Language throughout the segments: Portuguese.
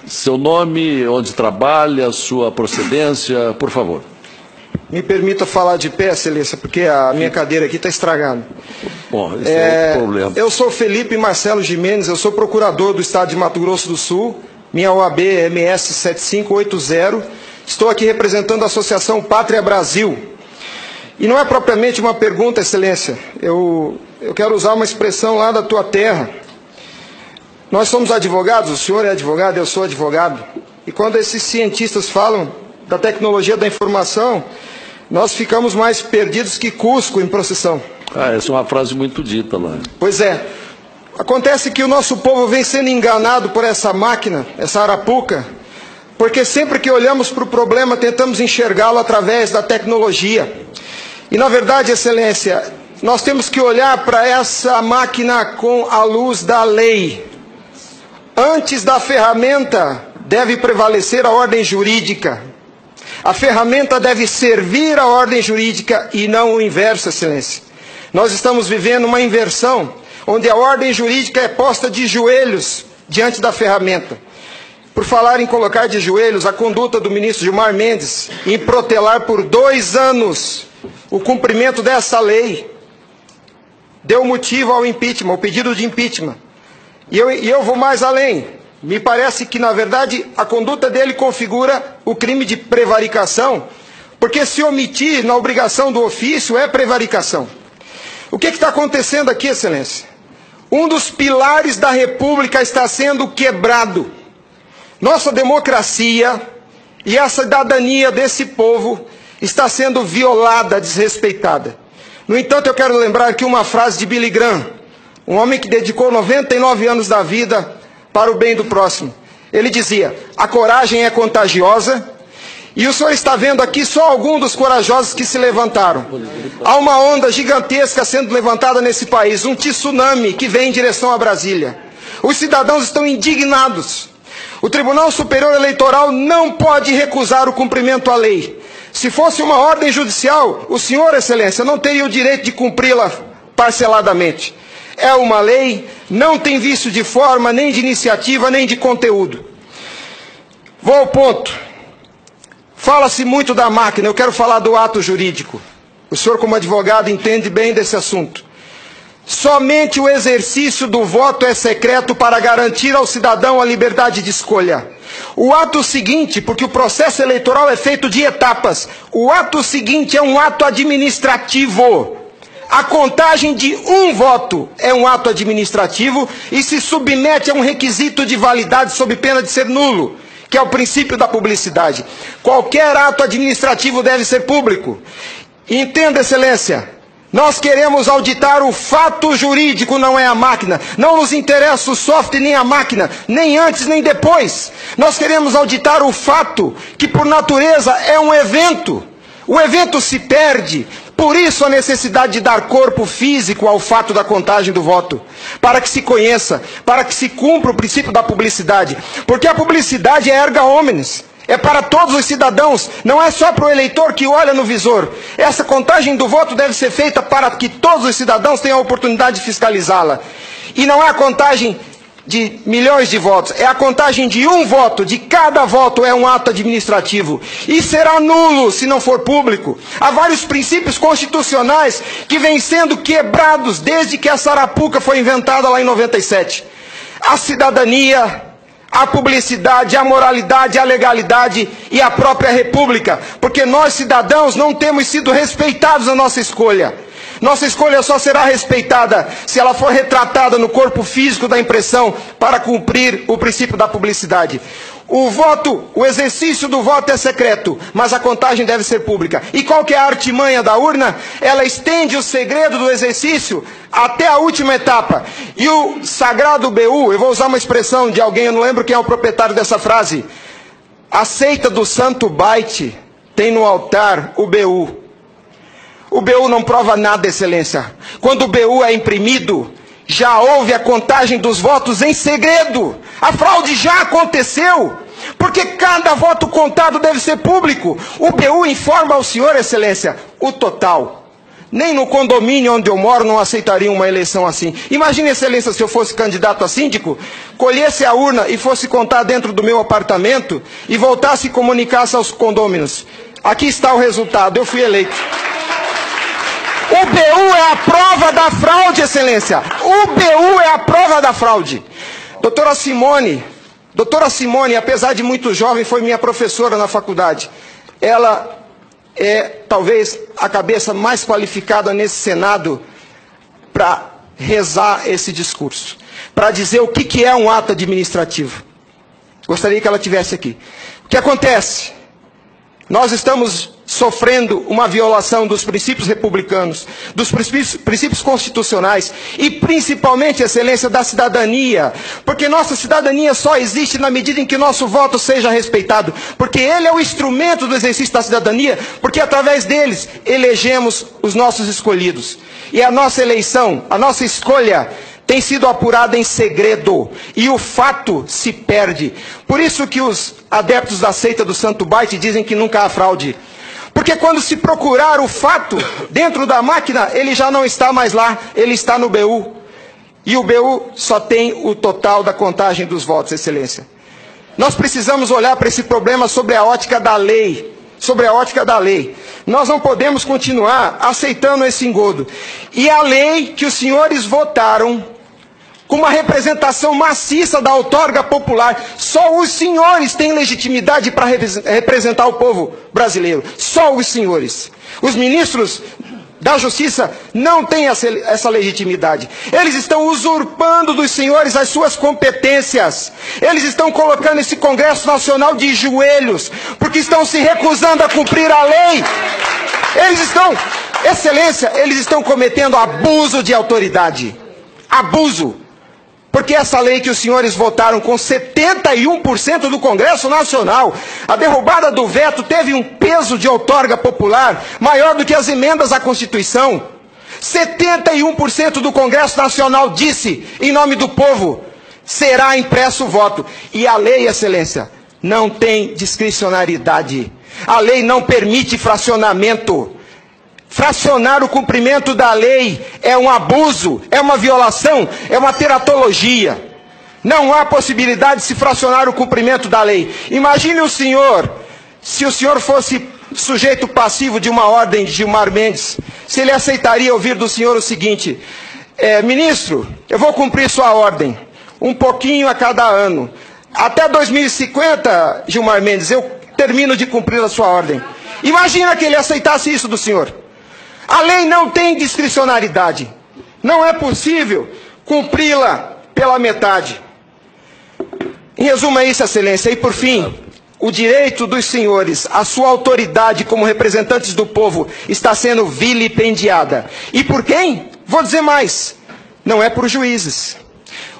Seu nome, onde trabalha, sua procedência, por favor. Me permita falar de pé, Excelência, porque a minha cadeira aqui está estragada. Bom, esse é outro problema. Eu sou Felipe Marcelo Gimenez, eu sou procurador do Estado de Mato Grosso do Sul, minha OAB é MS 7580, estou aqui representando a Associação Pátria Brasil. E não é propriamente uma pergunta, Excelência, eu quero usar uma expressão lá da tua terra. Nós somos advogados, o senhor é advogado, eu sou advogado, e quando esses cientistas falam da tecnologia da informação, nós ficamos mais perdidos que Cusco em procissão. Essa é uma frase muito dita lá. Pois é. Acontece que o nosso povo vem sendo enganado por essa máquina, essa arapuca, porque sempre que olhamos para o problema, tentamos enxergá-lo através da tecnologia. E, na verdade, Excelência, nós temos que olhar para essa máquina com a luz da lei. Antes da ferramenta, deve prevalecer a ordem jurídica. A ferramenta deve servir a ordem jurídica e não o inverso, Excelência. Nós estamos vivendo uma inversão, onde a ordem jurídica é posta de joelhos diante da ferramenta. Por falar em colocar de joelhos, a conduta do ministro Gilmar Mendes em protelar por 2 anos o cumprimento dessa lei deu motivo ao impeachment, ao pedido de impeachment. E eu vou mais além. Me parece que, na verdade, a conduta dele configura o crime de prevaricação, porque se omitir na obrigação do ofício é prevaricação. O que está acontecendo aqui, Excelência? Um dos pilares da República está sendo quebrado. Nossa democracia e a cidadania desse povo está sendo violada, desrespeitada. No entanto, eu quero lembrar aqui uma frase de Billy Graham, um homem que dedicou 99 anos da vida para o bem do próximo. Ele dizia: a coragem é contagiosa, e o senhor está vendo aqui só alguns dos corajosos que se levantaram. Há uma onda gigantesca sendo levantada nesse país, um tsunami que vem em direção a Brasília. Os cidadãos estão indignados. O Tribunal Superior Eleitoral não pode recusar o cumprimento à lei. Se fosse uma ordem judicial, o senhor, Excelência, não teria o direito de cumpri-la parceladamente. É uma lei, não tem vício de forma, nem de iniciativa, nem de conteúdo. Vou ao ponto. Fala-se muito da máquina, eu quero falar do ato jurídico. O senhor, como advogado, entende bem desse assunto. Somente o exercício do voto é secreto para garantir ao cidadão a liberdade de escolha. O ato seguinte, porque o processo eleitoral é feito de etapas, o ato seguinte é um ato administrativo. A contagem de um voto é um ato administrativo e se submete a um requisito de validade sob pena de ser nulo, que é o princípio da publicidade. Qualquer ato administrativo deve ser público. Entenda, Excelência, nós queremos auditar o fato jurídico, não é a máquina. Não nos interessa o software nem a máquina, nem antes nem depois. Nós queremos auditar o fato, que por natureza é um evento. O evento se perde. Por isso a necessidade de dar corpo físico ao fato da contagem do voto, para que se conheça, para que se cumpra o princípio da publicidade, porque a publicidade é erga omnes, é para todos os cidadãos, não é só para o eleitor que olha no visor. Essa contagem do voto deve ser feita para que todos os cidadãos tenham a oportunidade de fiscalizá-la. E não é a contagem de milhões de votos, é a contagem de um voto, de cada voto é um ato administrativo, e será nulo se não for público. Há vários princípios constitucionais que vêm sendo quebrados desde que essa arapuca foi inventada lá em 97. A cidadania, a publicidade, a moralidade, a legalidade e a própria república, porque nós cidadãos não temos sido respeitados na nossa escolha. Nossa escolha só será respeitada se ela for retratada no corpo físico da impressão para cumprir o princípio da publicidade. O exercício do voto é secreto, mas a contagem deve ser pública. E qual que é a artimanha da urna? Ela estende o segredo do exercício até a última etapa. E o sagrado BU, eu vou usar uma expressão de alguém, eu não lembro quem é o proprietário dessa frase. A seita do santo baite tem no altar o BU. O BU não prova nada, Excelência. Quando o BU é imprimido, já houve a contagem dos votos em segredo. A fraude já aconteceu, porque cada voto contado deve ser público. O BU informa ao senhor, Excelência, o total. Nem no condomínio onde eu moro não aceitariam uma eleição assim. Imagine, Excelência, se eu fosse candidato a síndico, colhesse a urna e fosse contar dentro do meu apartamento e voltasse e comunicasse aos condôminos. Aqui está o resultado, eu fui eleito. O BU é a prova da fraude, Excelência. O BU é a prova da fraude. Doutora Simone, apesar de muito jovem, foi minha professora na faculdade. Ela é talvez a cabeça mais qualificada nesse Senado para rezar esse discurso, para dizer o que é um ato administrativo. Gostaria que ela estivesse aqui. O que acontece? Nós estamos sofrendo uma violação dos princípios republicanos, dos princípios constitucionais e principalmente, Excelência, da cidadania. Porque nossa cidadania só existe na medida em que nosso voto seja respeitado. Porque ele é o instrumento do exercício da cidadania, porque através deles elegemos os nossos escolhidos. E a nossa eleição, a nossa escolha tem sido apurada em segredo, e o fato se perde. Por isso que os adeptos da seita do Santo Baite dizem que nunca há fraude. Porque quando se procurar o fato dentro da máquina, ele já não está mais lá, ele está no BU. E o BU só tem o total da contagem dos votos, Excelência. Nós precisamos olhar para esse problema sobre a ótica da lei. Sobre a ótica da lei. Nós não podemos continuar aceitando esse engodo. E a lei que os senhores votaram com uma representação maciça da outorga popular. Só os senhores têm legitimidade para representar o povo brasileiro. Só os senhores. Os ministros da Justiça não têm essa legitimidade. Eles estão usurpando dos senhores as suas competências. Eles estão colocando esse Congresso Nacional de joelhos, porque estão se recusando a cumprir a lei. Eles estão, Excelência, eles estão cometendo abuso de autoridade. Abuso. Porque essa lei que os senhores votaram com 71% do Congresso Nacional, a derrubada do veto teve um peso de outorga popular maior do que as emendas à Constituição. 71% do Congresso Nacional disse, em nome do povo, será impresso o voto. E a lei, Excelência, não tem discricionariedade. A lei não permite fracionamento. Fracionar o cumprimento da lei é um abuso, é uma violação, é uma teratologia. Não há possibilidade de se fracionar o cumprimento da lei. Imagine o senhor, se o senhor fosse sujeito passivo de uma ordem de Gilmar Mendes, se ele aceitaria ouvir do senhor o seguinte: ministro, eu vou cumprir sua ordem, um pouquinho a cada ano. Até 2050, Gilmar Mendes, eu termino de cumprir a sua ordem. Imagina que ele aceitasse isso do senhor. A lei não tem discricionariedade. Não é possível cumpri-la pela metade. Em resumo, é isso, Excelência. E por fim, o direito dos senhores, a sua autoridade como representantes do povo, está sendo vilipendiada. E por quem? Vou dizer mais. Não é por juízes.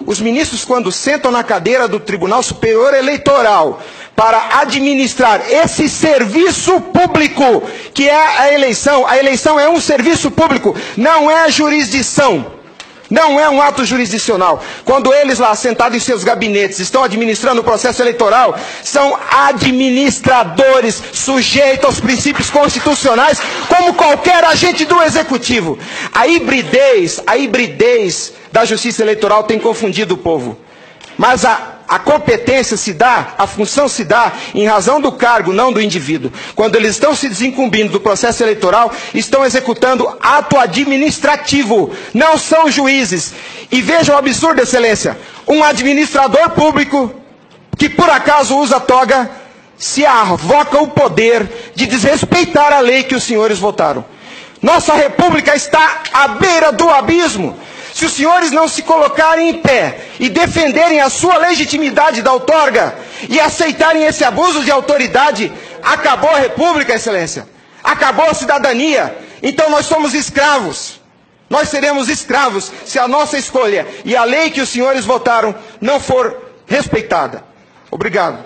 Os ministros, quando sentam na cadeira do Tribunal Superior Eleitoral para administrar esse serviço público, que é a eleição é um serviço público, não é jurisdição, não é um ato jurisdicional. Quando eles lá, sentados em seus gabinetes, estão administrando o processo eleitoral, são administradores sujeitos aos princípios constitucionais, como qualquer agente do Executivo. A hibridez da Justiça Eleitoral tem confundido o povo. Mas a competência se dá, a função se dá em razão do cargo, não do indivíduo. Quando eles estão se desincumbindo do processo eleitoral, estão executando ato administrativo, não são juízes. E vejam o absurdo, Excelência, um administrador público que por acaso usa toga, se arvoca o poder de desrespeitar a lei que os senhores votaram. Nossa república está à beira do abismo. Se os senhores não se colocarem em pé e defenderem a sua legitimidade da outorga e aceitarem esse abuso de autoridade, acabou a república, Excelência. Acabou a cidadania. Então nós somos escravos. Nós seremos escravos se a nossa escolha e a lei que os senhores votaram não for respeitada. Obrigado.